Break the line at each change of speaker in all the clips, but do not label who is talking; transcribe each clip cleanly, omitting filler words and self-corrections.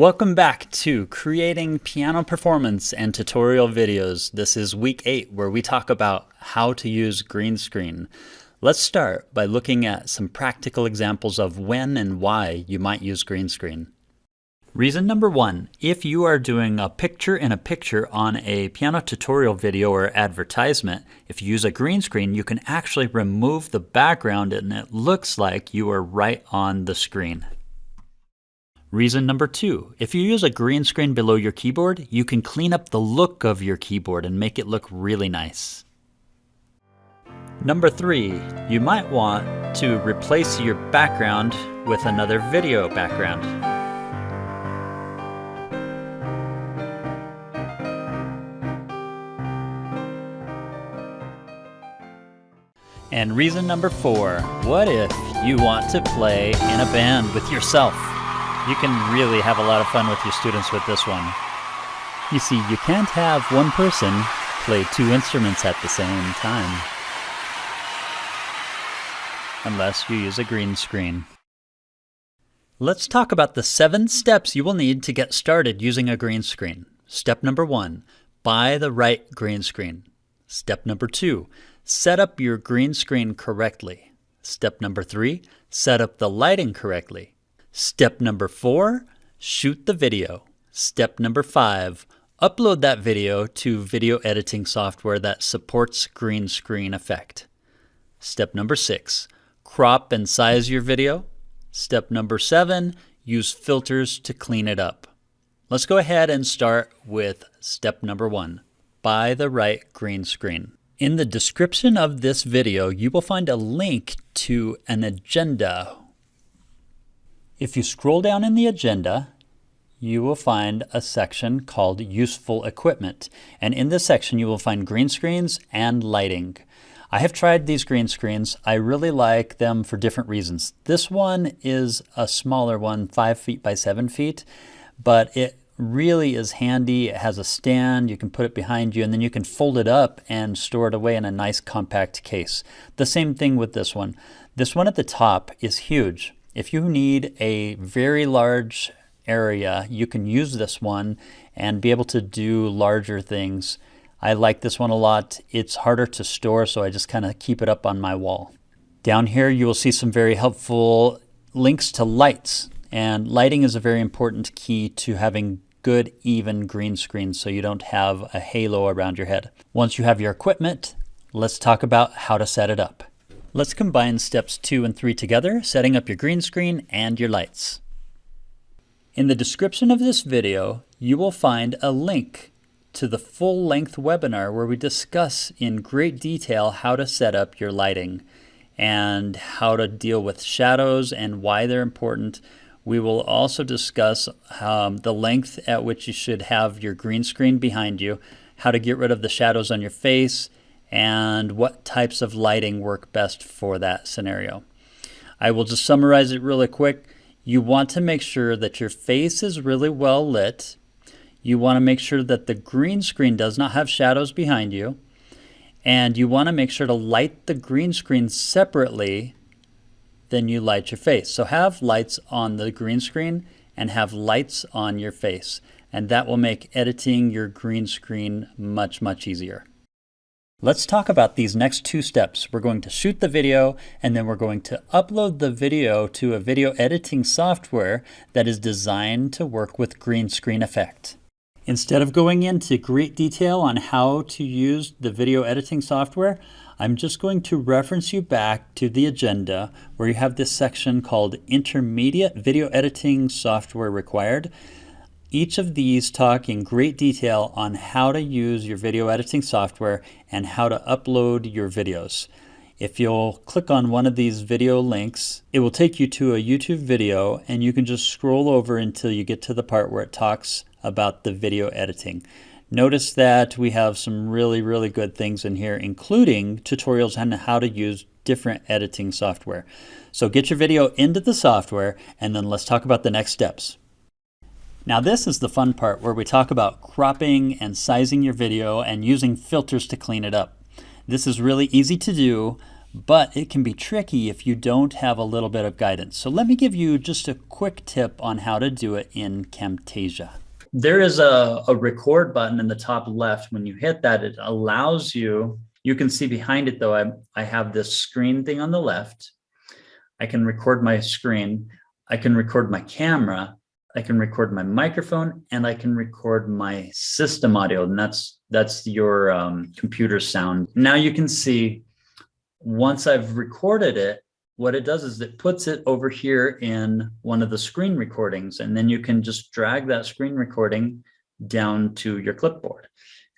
Welcome back to Creating Piano Performance and Tutorial Videos. This is week 8 where we talk about how to use green screen. Let's start by looking at some practical examples of when and why you might use green screen. Reason number 1, if you are doing a picture-in-a-picture on a piano tutorial video or advertisement, if you use a green screen, you can actually remove the background and it looks like you are right on the screen. Reason number 2, if you use a green screen below your keyboard, you can clean up the look of your keyboard and make it look really nice. Number 3, you might want to replace your background with another video background. And reason number 4, what if you want to play in a band with yourself? You can really have a lot of fun with your students with this one. You see, you can't have one person play 2 instruments at the same time, unless you use a green screen. Let's talk about the 7 steps you will need to get started using a green screen. Step number 1, buy the right green screen. Step number 2, set up your green screen correctly. Step number 3, set up the lighting correctly. Step number 4, shoot the video. Step number 5, upload that video to video editing software that supports green screen effect. Step number 6, crop and size your video. Step number 7, use filters to clean it up. Let's go ahead and start with step number 1, buy the right green screen. In the description of this video, you will find a link to an agenda. If you scroll down in the agenda, you will find a section called Useful Equipment. And in this section, you will find green screens and lighting. I have tried these green screens. I really like them for different reasons. This one is a smaller one, 5 feet by 7 feet, but it really is handy. It has a stand, you can put it behind you, and then you can fold it up and store it away in a nice compact case. The same thing with this one. This one at the top is huge. If you need a very large area, you can use this one and be able to do larger things. I like this one a lot. It's harder to store, so I just kind of keep it up on my wall. Down here, you will see some very helpful links to lights. And lighting is a very important key to having good, even green screens so you don't have a halo around your head. Once you have your equipment, let's talk about how to set it up. Let's combine steps 2 and 3 together, setting up your green screen and your lights. In the description of this video, you will find a link to the full-length webinar where we discuss in great detail how to set up your lighting and how to deal with shadows and why they're important. We will also discuss the length at which you should have your green screen behind you, how to get rid of the shadows on your face, and what types of lighting work best for that scenario. I will just summarize it really quick. You want to make sure that your face is really well lit. You want to make sure that the green screen does not have shadows behind you. And you want to make sure to light the green screen separately than you light your face. So have lights on the green screen and have lights on your face. And that will make editing your green screen much, much easier. Let's talk about these next 2 steps. We're going to shoot the video and then we're going to upload the video to a video editing software that is designed to work with green screen effect. Instead of going into great detail on how to use the video editing software, I'm just going to reference you back to the agenda where you have this section called Intermediate Video Editing Software Required. Each of these talk in great detail on how to use your video editing software and how to upload your videos. If you'll click on one of these video links, it will take you to a YouTube video and you can just scroll over until you get to the part where it talks about the video editing. Notice that we have some really, really good things in here, including tutorials on how to use different editing software. So get your video into the software and then let's talk about the next steps. Now this is the fun part where we talk about cropping and sizing your video and using filters to clean it up. This is really easy to do, but it can be tricky if you don't have a little bit of guidance. So let me give you just a quick tip on how to do it in Camtasia. There is a record button in the top left. When you hit that, it allows you, you can see behind it though, I have this screen thing on the left. I can record my screen. I can record my camera. I can record my microphone, and I can record my system audio, and that's your computer sound. Now you can see, once I've recorded it, what it does is it puts it over here in one of the screen recordings, and then you can just drag that screen recording down to your clipboard.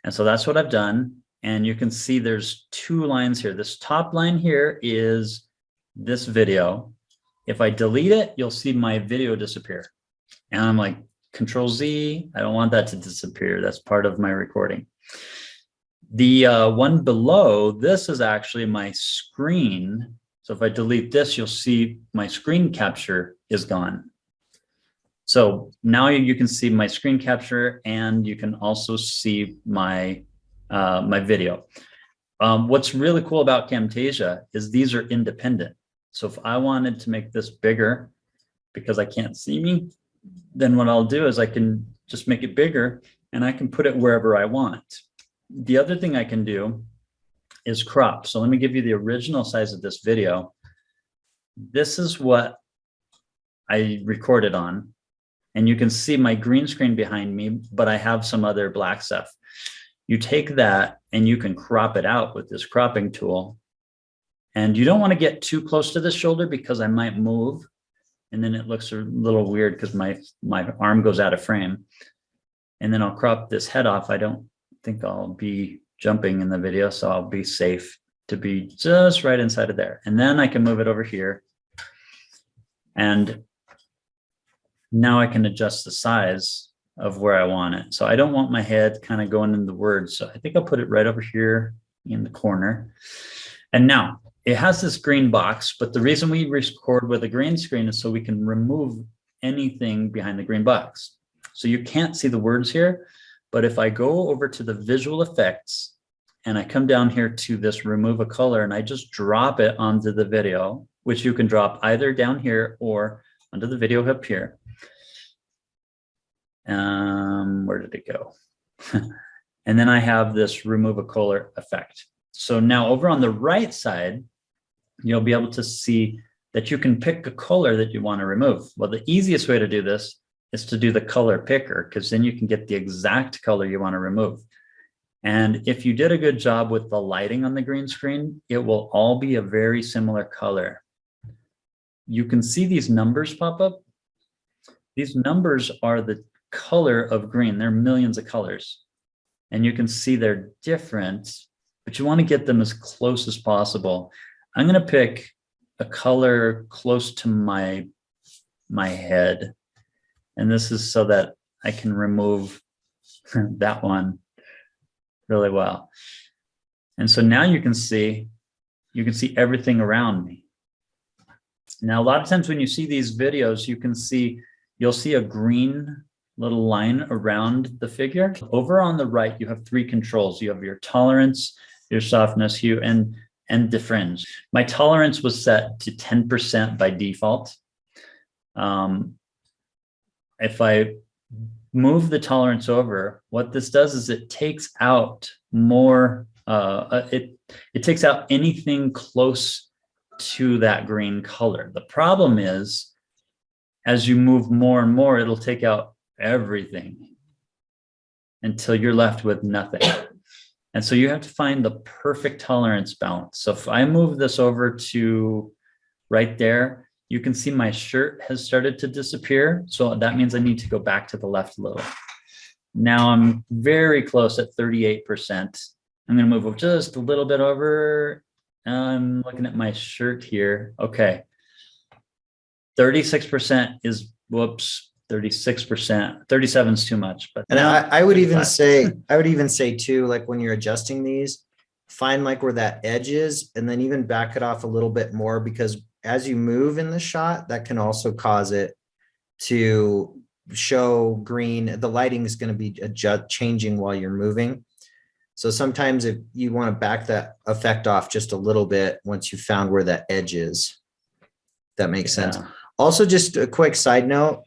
And so that's what I've done. And you can see there's two lines here. This top line here is this video. If I delete it, you'll see my video disappear. And I'm like, Control Z, I don't want that to disappear. That's part of my recording. The one below this is actually my screen. So if I delete this, you'll see my screen capture is gone. So now you can see my screen capture, and you can also see my my video. What's really cool about Camtasia is these are independent. So if I wanted to make this bigger because I can't see me, then what I'll do is I can just make it bigger, and I can put it wherever I want. The other thing I can do is crop. So let me give you the original size of this video. This is what I recorded on, and you can see my green screen behind me, but I have some other black stuff. You take that and you can crop it out with this cropping tool. And you don't want to get too close to the shoulder because I might move, and then it looks a little weird because my arm goes out of frame. And then I'll crop this head off. I don't think I'll be jumping in the video, so I'll be safe to be just right inside of there. And then I can move it over here. And now I can adjust the size of where I want it. So I don't want my head kind of going in the words. So I think I'll put it right over here in the corner. And now it has this green box, but the reason we record with a green screen is so we can remove anything behind the green box. So you can't see the words here, but if I go over to the visual effects and I come down here to this remove a color and I just drop it onto the video, which you can drop either down here or onto the video up here. Where did it go? And then I have this remove a color effect. So now over on the right side, you'll be able to see that you can pick a color that you want to remove. Well, the easiest way to do this is to do the color picker, because then you can get the exact color you want to remove. And if you did a good job with the lighting on the green screen, it will all be a very similar color. You can see these numbers pop up. These numbers are the color of green. There are millions of colors, and you can see they're different, but you want to get them as close as possible. I'm going to pick a color close to my head. And this is so that I can remove that one really well. And so now you can see everything around me. Now, a lot of times when you see these videos, you'll see a green little line around the figure. Over on the right, you have three controls. You have your tolerance, your softness, hue, and defringe. My tolerance was set to 10% by default. If I move the tolerance over, what this does is it takes out more, it takes out anything close to that green color. The problem is, as you move more and more, it'll take out everything until you're left with nothing. And so you have to find the perfect tolerance balance. So if I move this over to right there, you can see my shirt has started to disappear. So that means I need to go back to the left a little. Now I'm very close at 38%. I'm going to move just a little bit over. I'm looking at my shirt here. Okay. 36% is, whoops, 36%. 37 is too much. But
and I would even say too, like when you're adjusting these, find like where that edge is, and then even back it off a little bit more, because as you move in the shot, that can also cause it to show green. The lighting is going to be changing while you're moving. So sometimes if you want to back that effect off just a little bit, once you found where that edge is, that makes sense. Also, just a quick side note.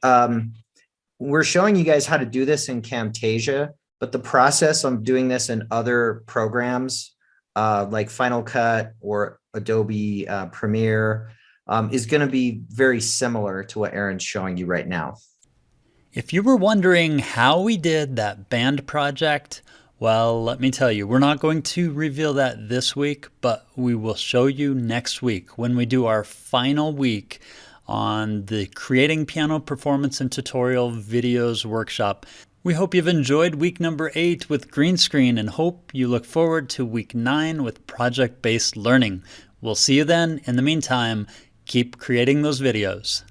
We're showing you guys how to do this in Camtasia, but the process of doing this in other programs like Final Cut or Adobe Premiere is going to be very similar to what Aaron's showing you right now.
If you were wondering how we did that band project, well, let me tell you, we're not going to reveal that this week, but we will show you next week when we do our final week on the Creating Piano Performance and Tutorial Videos workshop. We hope you've enjoyed week number 8 with green screen and hope you look forward to week 9 with project-based learning. We'll see you then. In the meantime, keep creating those videos.